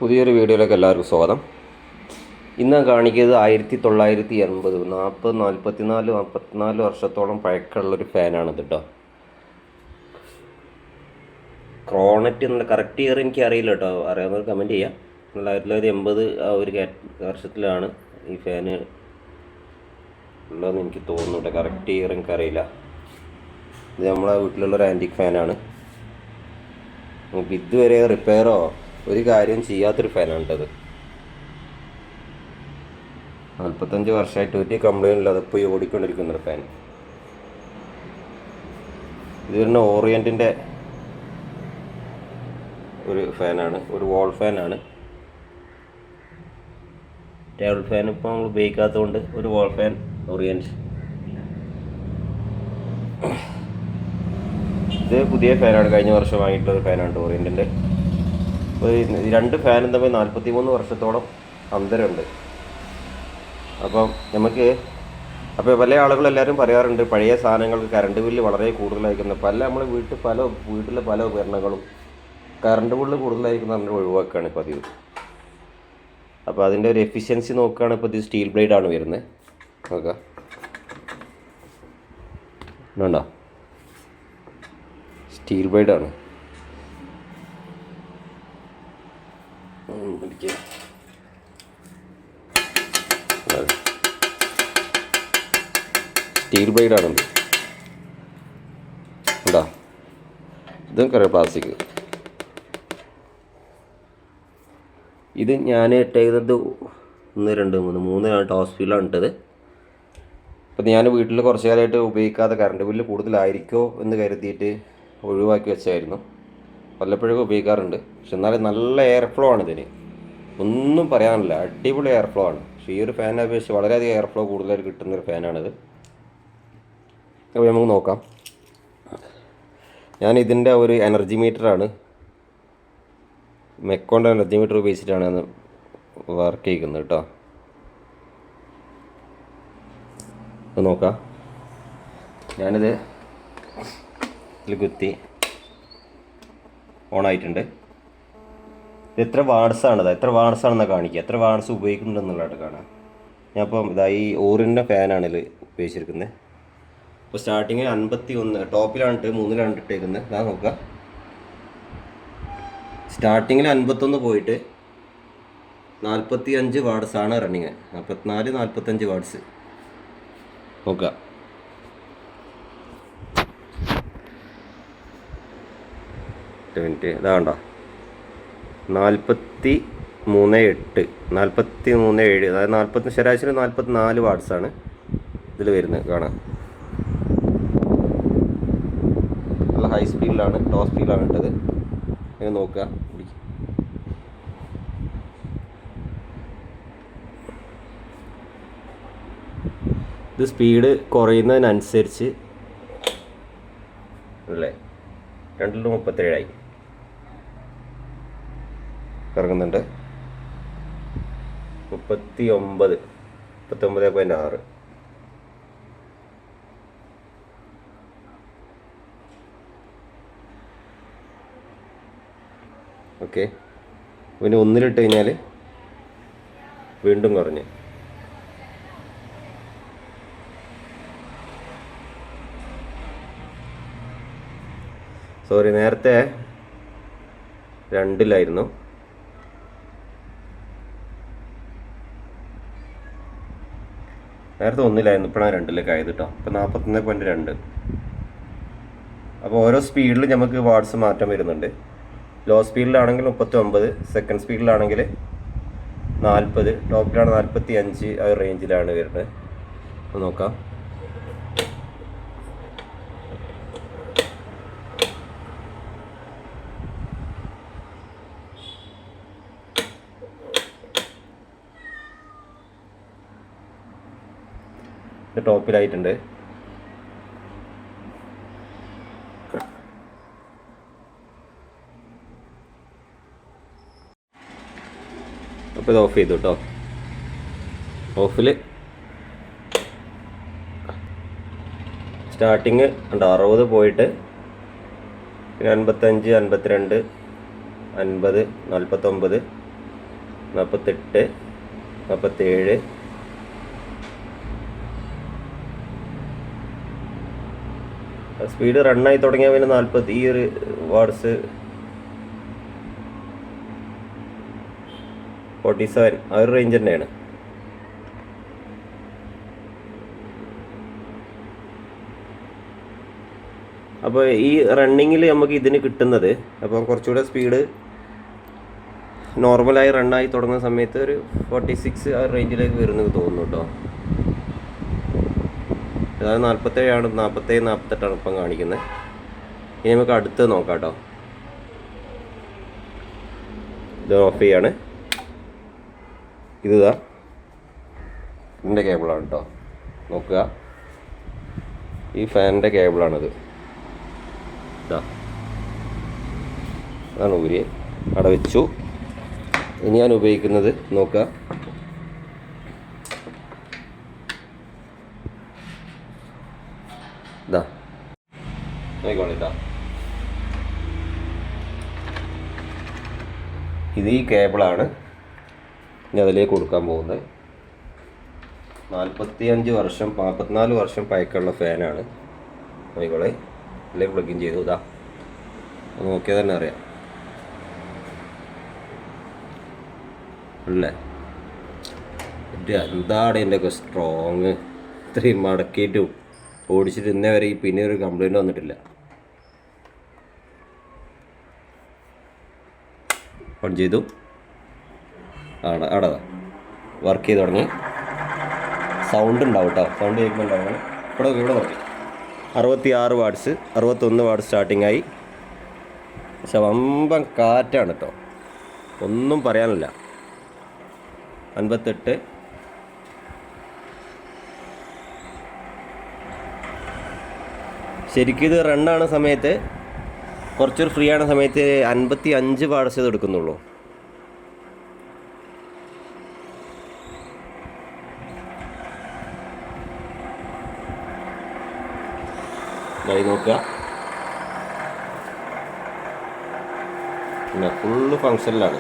പുതിയൊരു വീഡിയോയിലേക്ക് എല്ലാവർക്കും സ്വാഗതം. ഇന്ന് കാണിക്കുന്നത് 1980 44 വർഷത്തോളം പഴക്കമുള്ളൊരു ഫാനാണിത് കേട്ടോ. ക്രോണറ്റ് എന്നുള്ള കറക്റ്റ് ഇയർ എനിക്ക് അറിയില്ല കേട്ടോ, അറിയാവുന്നവർ കമൻറ്റ് ചെയ്യാം. 1980 ആ ഒരു വർഷത്തിലാണ് ഈ ഫാന് ഉള്ളതെന്ന് എനിക്ക് തോന്നുന്നു കേട്ടോ. കറക്റ്റ് ഇയർ എനിക്കറിയില്ല. ഇത് നമ്മളെ വീട്ടിലുള്ളൊരു ആൻറ്റിക് ഫാനാണ്. നമുക്ക് ഇതുവരെ റിപ്പയറോ ഒരു കാര്യം ചെയ്യാത്തൊരു ഫാനാണ് കേട്ടത്. 45 വർഷമായിട്ട് ഒരു കംപ്ലൈൻറ്റ് ഇല്ലാതെ പോയി ഓടിക്കൊണ്ടിരിക്കുന്നൊരു ഫാൻ. ഇത് തന്നെ ഓറിയൻറ്റിൻ്റെ ഒരു ഫാനാണ്, ഒരു വാൾ ഫാനാണ്. ടേബിൾ ഫാൻ ഇപ്പോൾ നമ്മൾ ഉപയോഗിക്കാത്തതുകൊണ്ട് ഒരു വാൾ ഫാൻ ഓറിയൻറ്റ്. ഇത് പുതിയ ഫാനാണ്, കഴിഞ്ഞ വർഷം വാങ്ങിയിട്ടൊരു ഫാനാണ് ഓറിയൻറ്റിൻ്റെ. അപ്പോൾ രണ്ട് ഫാനും തമ്മിൽ 43 വർഷത്തോളം അന്തരമുണ്ട്. അപ്പം നമുക്ക് പല ആളുകളെല്ലാവരും പറയാറുണ്ട് പഴയ സാധനങ്ങൾക്ക് കറണ്ട് ബില്ല് വളരെ കൂടുതലായിരിക്കുന്നത്. നമ്മളെ വീട്ടിലെ പല ഉപകരണങ്ങളും കറണ്ട് ബില്ല് കൂടുതലായിരിക്കുന്ന പറഞ്ഞാൽ ഒഴിവാക്കുകയാണ് പതിവ്. അപ്പോൾ അതിൻ്റെ ഒരു എഫിഷ്യൻസി നോക്കുകയാണ്. ഇപ്പോൾ ഇത് സ്റ്റീൽ ബ്ലേഡാണ് വരുന്നത്. നോക്കാം, വേണ്ട സ്റ്റീൽ ബ്ലേഡാണ്. സ്റ്റീൽ ബ്ലേഡാണെന്ന് കേട്ടോ. ഇതും കുറേ പ്ലാസ്റ്റിക്. ഇത് ഞാൻ ഇട്ടത് 1 2 3 3 ടോപ്പ് സ്പീഡിലാണ് ഇട്ടത്. അപ്പം ഞാൻ വീട്ടിൽ കുറച്ച് കാലമായിട്ട് ഉപയോഗിക്കാതെ കറണ്ട് ബില്ല് കൂടുതലായിരിക്കുമോ എന്ന് കരുതിയിട്ട് ഒഴിവാക്കി വെച്ചായിരുന്നു. വല്ലപ്പോഴൊക്കെ ഉപയോഗിക്കാറുണ്ട്. പക്ഷെ എന്നാലും നല്ല എയർ ഫ്ലോ ആണ് ഇതിന്, ഒന്നും പറയാനില്ല. അടിപൊളി എയർ ഫ്ലോ ആണ്. പക്ഷേ ഈ ഒരു ഫാനിനെ അപേക്ഷിച്ച് വളരെയധികം എയർ ഫ്ലോ കൂടുതലായിട്ട് കിട്ടുന്നൊരു ഫാനാണിത്. അപ്പോൾ നമുക്ക് നോക്കാം. ഞാൻ ഇതിൻ്റെ ഒരു എനർജി മീറ്ററാണ്, മെക്കോൻ്റെ എനർജി മീറ്റർ ഉപയോഗിച്ചിട്ടാണ് ഞാൻ വർക്ക് ചെയ്യുന്നത് കേട്ടോ. അത് നോക്കാം. ഞാനിത് ഇതിൽ കുത്തി ഓണായിട്ടുണ്ട്. ഇത് എത്ര വാട്സാണിത്, എത്ര വാട്സാണെന്നാണ് കാണിക്കുക, എത്ര വാട്സ് ഉപയോഗിക്കുന്നുണ്ടെന്നുള്ളതായിട്ട് കാണാം. ഞാൻ ഇപ്പം ഈ ഓറിൻ്റെ ഫാനാണ് ഇതിൽ ഉപയോഗിച്ചിരിക്കുന്നത്. അപ്പോൾ സ്റ്റാർട്ടിങ് 51 ടോപ്പിലാണ് 3 ഇട്ടേക്കുന്നത്. ഞാൻ നോക്കുക, സ്റ്റാർട്ടിങ്ങിൽ 51 പോയിട്ട് 45 വാട്സാണ് റണ്ണിങ്. 44 45 വാട്സ് നോക്കുക. മിനിറ്റ് ഇതാണ്ടോ, 43.8 43.7, അതായത് ശരാശരി 44 വാട്സാണ് ഇതിൽ വരുന്നത് കാണാം. നല്ല ഹൈ സ്പീഡിലാണ്, ടോപ്പ് സ്പീഡിലാണ് ഇട്ടത്. ഇങ്ങനെ നോക്കുക. ഇത് സ്പീഡ് കുറയുന്നതിനനുസരിച്ച് അല്ലേ 2:37 കറങ്ങുന്നുണ്ട്. 39.6. ഓക്കെ, പിന്നെ 1 കഴിഞ്ഞാൽ വീണ്ടും കുറഞ്ഞ്. സോറി, നേരത്തെ 2 നേരത്തെ 1 ഇപ്പോഴാണ് 2 ആയത് കേട്ടോ. ഇപ്പോൾ 41.2. അപ്പോൾ ഓരോ സ്പീഡിൽ നമുക്ക് വാട്സ് മാറ്റം വരുന്നുണ്ട്. ലോ സ്പീഡിലാണെങ്കിൽ 39, സെക്കൻഡ് സ്പീഡിലാണെങ്കിൽ 40, ടോപ്പിലാണ് 45. ആ റേഞ്ചിലാണ് വരുന്നത്. അപ്പോൾ നോക്കാം. ഇത് ടോപ്പിലായിട്ടുണ്ട്. അപ്പോൾ ഇത് ഓഫ് ചെയ്തു കേട്ടോ. ഓഫിൽ സ്റ്റാർട്ടിങ് ഉണ്ട് 60 പോയിട്ട് 55, 52, 50, 49, 48, 47, സ്പീഡ് റണ്ണായി തുടങ്ങിയാൽ പിന്നെ 40 ഈ ഒരു വാട്ട്സ് 47 ആ ഒരു റേഞ്ച് തന്നെയാണ്. അപ്പോൾ ഈ റണ്ണിങ്ങിൽ നമുക്ക് ഇതിന് കിട്ടുന്നത്, അപ്പം കുറച്ചുകൂടെ സ്പീഡ് നോർമലായി റണ്ണായി തുടങ്ങുന്ന സമയത്ത് ഒരു 46 ആ റേഞ്ചിലേക്ക് വരുന്നത് തോന്നുന്നു കേട്ടോ. അതായത് 47 47 ഇപ്പം കാണിക്കുന്നത്. ഇനി നമുക്ക് അടുത്ത് നോക്കാം കേട്ടോ. ഇത് ഓഫ് ചെയ്യാണ്. ഇതാ ഇതിൻ്റെ കേബിളാണ് കേട്ടോ. നോക്കുക, ഈ ഫാനിൻ്റെ കേബിളാണിത്. ഇതാ അതാണ് ഊരി അവിടെ വെച്ചു. ഇനി ഞാൻ ഉപയോഗിക്കുന്നത് നോക്കുക, ഇതാ നോക്കിക്കോളിട്ടാ. ഇത് ഈ കേബിളാണ് ഇനി അതിലേക്ക് കൊടുക്കാൻ പോകുന്നത്. 44 വർഷം പഴക്കമുള്ള ഫാനാണ്. നോക്കിക്കോളെ, ഇതിലേക്ക് പ്ലഗ് ഇൻ ചെയ്തു. ഇതാ നോക്കിയാൽ തന്നെ അറിയാം അല്ലേ. എന്താണ് ഇതിൻ്റെയൊക്കെ സ്ട്രോങ്. ഇത്രയും മടക്കിയിട്ടും ഓടിച്ചിട്ട് ഇന്നേ വരെ ഈ പിന്നെ ഒരു കംപ്ലൈൻറ്റ് വന്നിട്ടില്ല. ഓൺ ചെയ്തു, അവിടെ വർക്ക് ചെയ്ത് തുടങ്ങി. സൗണ്ട് ഉണ്ടാവും കേട്ടോ, സൗണ്ട് കേൾക്കുന്നുണ്ടാവും. ഇവിടെ നോക്കി 66 വാട്ട്സ് 61 വാട്ട്സ് സ്റ്റാർട്ടിങ് ആയി. പക്ഷെ വമ്പൻ കാറ്റാണ് കേട്ടോ, ഒന്നും പറയാനില്ല. 58, ശരിക്കും ഇത് റണ്ണാണ് സമയത്ത്, കുറച്ചൊരു ഫ്രീ ആണ് സമയത്ത് 55 വാട്ട്സ് ഇത് എടുക്കുന്നുള്ളൂ. നോക്കുക, പിന്നെ ഫുള്ള് ഫങ്ഷനിലാണ്.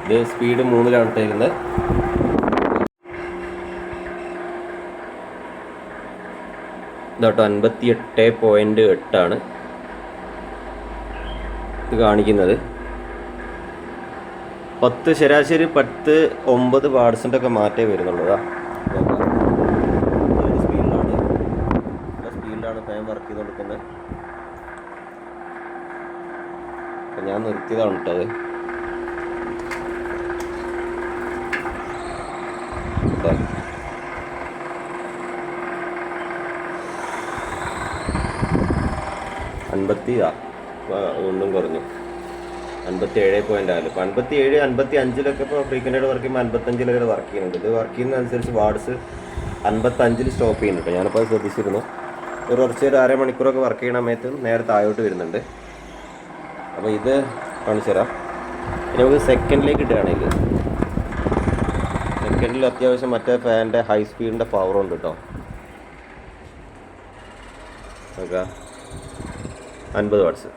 ഇത് സ്പീഡ് 3-ലാണ് ഇട്ടിരുന്നത്. ഇതോട്ടോ 58.8 ഇത് കാണിക്കുന്നത്. 10 ശരാശരി 10-9 വാട്ട്സിൻ്റെ ഒക്കെ മാറ്റേ വരുന്നുള്ളൂ. സ്പീഡിലാണ് ഫാൻ വർക്ക് ചെയ്ത് കൊടുക്കുന്നത്. അപ്പം ഞാൻ നിർത്തിയതാണ് കേട്ടത്. ഒന്നും കുറഞ്ഞു, 57.4. ഇപ്പോൾ 57, 55 ഇപ്പോൾ ഫ്രീക്വൻ്റായിട്ട് വർക്ക് ചെയ്യുമ്പോൾ 55 വർക്ക് ചെയ്യുന്നുണ്ട്. ഇത് വർക്ക് ചെയ്യുന്നതനുസരിച്ച് വാട്ട്സ് 55 സ്റ്റോപ്പ് ചെയ്യുന്നുണ്ട്. ഞാനിപ്പോൾ അത് ശ്രദ്ധിച്ചിരുന്നു. കുറച്ച് ഒരു അരമണിക്കൂറൊക്കെ വർക്ക് ചെയ്യുന്ന സമയത്ത് നേരെ താഴോട്ട് വരുന്നുണ്ട്. അപ്പോൾ ഇത് കാണിച്ചു തരാം. ഇനി നമുക്ക് സെക്കൻഡിലേക്ക് ഇടുകയാണെങ്കിൽ സെക്കൻഡിൽ അത്യാവശ്യം മറ്റേ ഫാനിൻ്റെ ഹൈ സ്പീഡിൻ്റെ പവറുണ്ട് കേട്ടോ. Okay, 50 watts.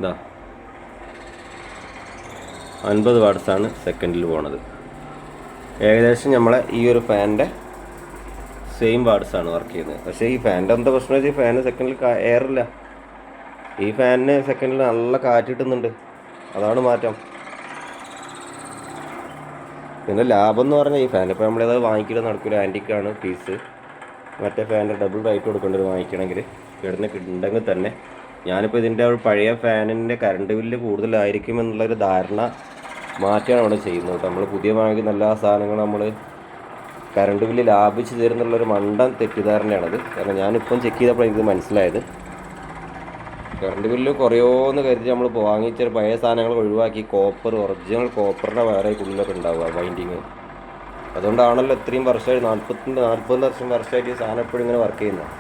ഇതാ 50 വാട്ട്സാണ് സെക്കൻഡിൽ പോണത്. ഏകദേശം നമ്മളെ ഈ ഒരു ഫാനിൻ്റെ സെയിം വാട്ട്സാണ് വർക്ക് ചെയ്യുന്നത്. പക്ഷേ ഈ ഫാനിൻ്റെ എന്താ പ്രശ്നം വെച്ചാൽ ഈ ഫാന് സെക്കൻഡിൽ എയറില്ല. ഈ ഫാനിന് സെക്കൻഡിൽ നല്ല കാറ്റ് കിട്ടുന്നുണ്ട്, അതാണ് മാറ്റം. പിന്നെ ലാഭം എന്ന് പറഞ്ഞാൽ ഈ ഫാൻ ഇപ്പോൾ നമ്മളേത് വാങ്ങിക്കില്ല നടക്കില്ല, ആൻറ്റിക്കാണ് പീസ്. മറ്റേ ഫാനിൻ്റെ ഡബിൾ റേറ്റ് കൊടുക്കേണ്ടത് വാങ്ങിക്കണമെങ്കിൽ ഇവിടുന്ന് ഉണ്ടെങ്കിൽ തന്നെ. ഞാനിപ്പോൾ ഇതിൻ്റെ ഒരു പഴയ ഫാനിൻ്റെ കറണ്ട് ബില്ല് കൂടുതലായിരിക്കും എന്നുള്ളൊരു ധാരണ മാറ്റിയാണ് അവിടെ ചെയ്യുന്നത്. നമ്മൾ പുതിയ വാങ്ങിക്കുന്ന എല്ലാ സാധനങ്ങളും നമ്മൾ കറണ്ട് ബില്ല് ലാഭിച്ച് തരുന്നുള്ളൊരു മണ്ടൻ തെറ്റിദ്ധാരണയാണത്. കാരണം ഞാനിപ്പം ചെക്ക് ചെയ്തപ്പോൾ എനിക്ക് മനസ്സിലായത് കറണ്ട് ബില്ല് കുറയുമെന്ന് കരുതി നമ്മൾ വാങ്ങിച്ച പഴയ സാധനങ്ങൾ ഒഴിവാക്കി ഒറിജിനൽ കോപ്പറിൻ്റെ വേറെ ഉള്ളിലൊക്കെ ഉണ്ടാവുക വൈൻഡിങ്. അതുകൊണ്ടാണല്ലോ ഇത്രയും വർഷമായി 40 വർഷമായിട്ട് ഈ സാധനം എപ്പോഴും ഇങ്ങനെ വർക്ക് ചെയ്യുന്നത്.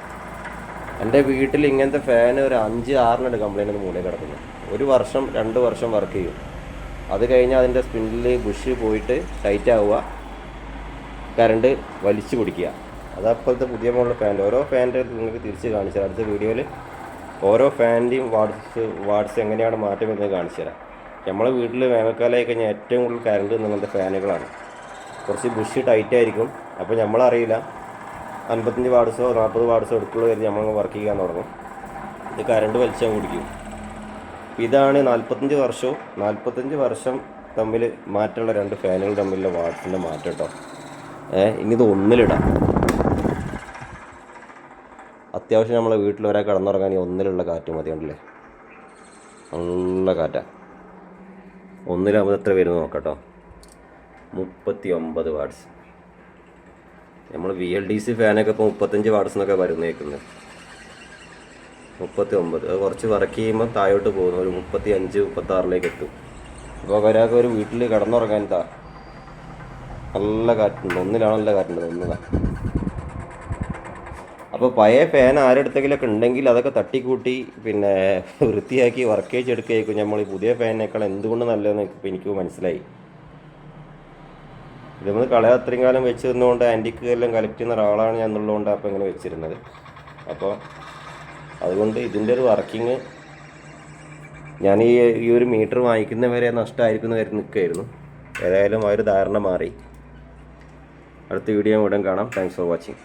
എൻ്റെ വീട്ടിൽ ഇങ്ങനത്തെ ഫാൻ ഒരു 5-6 കംപ്ലൈൻറ്റ് മൂലം കിടക്കുന്നത്. 1 വർഷം 2 വർഷം വർക്ക് ചെയ്യും. അത് കഴിഞ്ഞാൽ അതിൻ്റെ സ്പിൻഡിൽ ബുഷ് പോയിട്ട് ടൈറ്റ് ആവുക, കറണ്ട് വലിച്ചു പിടിക്കുക. അതപ്പോഴത്തെ പുതിയ മോഡൽ ഫാൻ്റെ ഓരോ ഫാൻ്റെ നിങ്ങൾക്ക് തിരിച്ച് കാണിച്ചു തരാം. അടുത്ത വീഡിയോയിൽ ഓരോ ഫാനിൻ്റെയും വാട്ട്സ് എങ്ങനെയാണ് മാറ്റം വരുന്നത് കാണിച്ചു തരാം. നമ്മളെ വീട്ടിൽ വേനൽക്കാലമായി കഴിഞ്ഞാൽ ഏറ്റവും കൂടുതൽ കറണ്ട് നിങ്ങളുടെ ഫാനുകളാണ്. കുറച്ച് ബുഷ് ടൈറ്റ് ആയിരിക്കും. അപ്പോൾ നമ്മളറിയില്ല 55 വാട്ട്സോ 40 വാട്ട്സോ എടുക്കുള്ളൂ കരുതി നമ്മൾ വർക്ക് ചെയ്യാൻ തുടങ്ങും. ഇത് കറണ്ട് വലിച്ചാൽ കുടിക്കും. ഇതാണ് 45 വർഷം തമ്മിൽ മാറ്റമുള്ള രണ്ട് ഫാനുകൾ തമ്മിലുള്ള വാട്ട്സിൻ്റെ മാറ്റം കേട്ടോ. ഇനി ഇത് ഒന്നിലിടാം. അത്യാവശ്യം നമ്മളെ വീട്ടിൽ ഒരാൾ കിടന്നുറങ്ങാൻ ഈ ഒന്നിലുള്ള കാറ്റ് മതി. കണ്ടില്ലേ, നല്ല കാറ്റാണ്. ഒന്നിലാകുമ്പോൾ എത്ര വരും നോക്കട്ടോ, 39 വാട്ട്സ്. നമ്മൾ VLDC ഫാനൊക്കെ ഇപ്പോൾ 35 വാട്ട്സിനൊക്കെ വരുന്നേക്കുന്നത്. 39 അത് കുറച്ച് വർക്ക് ചെയ്യുമ്പോൾ താഴോട്ട് പോകുന്നു, ഒരു 35 36 എത്തും. അപ്പോൾ ഒരാൾക്ക് ഒരു വീട്ടിൽ കിടന്നുറങ്ങാൻ നല്ല കാറ്റുണ്ട്. ഒന്നിലാണ് നല്ല കാറ്റുണ്ട്, ഒന്നിലാണ്. അപ്പോൾ പഴയ ഫാൻ ആരെടുത്തെങ്കിലൊക്കെ ഉണ്ടെങ്കിൽ അതൊക്കെ തട്ടിക്കൂട്ടി പിന്നെ വൃത്തിയാക്കി വർക്കേജ് എടുക്കുകയായിരിക്കും നമ്മൾ ഈ പുതിയ ഫാനിനേക്കാൾ എന്തുകൊണ്ട് നല്ലതെന്ന് ഇപ്പോൾ എനിക്ക് മനസ്സിലായി. ഇത് നമ്മൾ കളയാൻ അത്രയും കാലം വെച്ച് തന്നുകൊണ്ട് ആൻറ്റിക്ക് എല്ലാം കളക്ട് ചെയ്യുന്ന ഒരാളാണ് ഞാൻ എന്നുള്ളതുകൊണ്ടാണ് അപ്പോൾ ഇങ്ങനെ വെച്ചിരുന്നത്. അപ്പോൾ അതുകൊണ്ട് ഇതിൻ്റെ ഒരു വർക്കിങ് ഞാൻ ഈ ഒരു മീറ്റർ വാങ്ങിക്കുന്നവരെ നഷ്ടമായിരിക്കുന്ന കാര്യം നിൽക്കുകയായിരുന്നു. ഏതായാലും ആ ഒരു ധാരണ മാറി. അടുത്ത വീഡിയോ ഉടൻ കാണാം. Thanks for watching.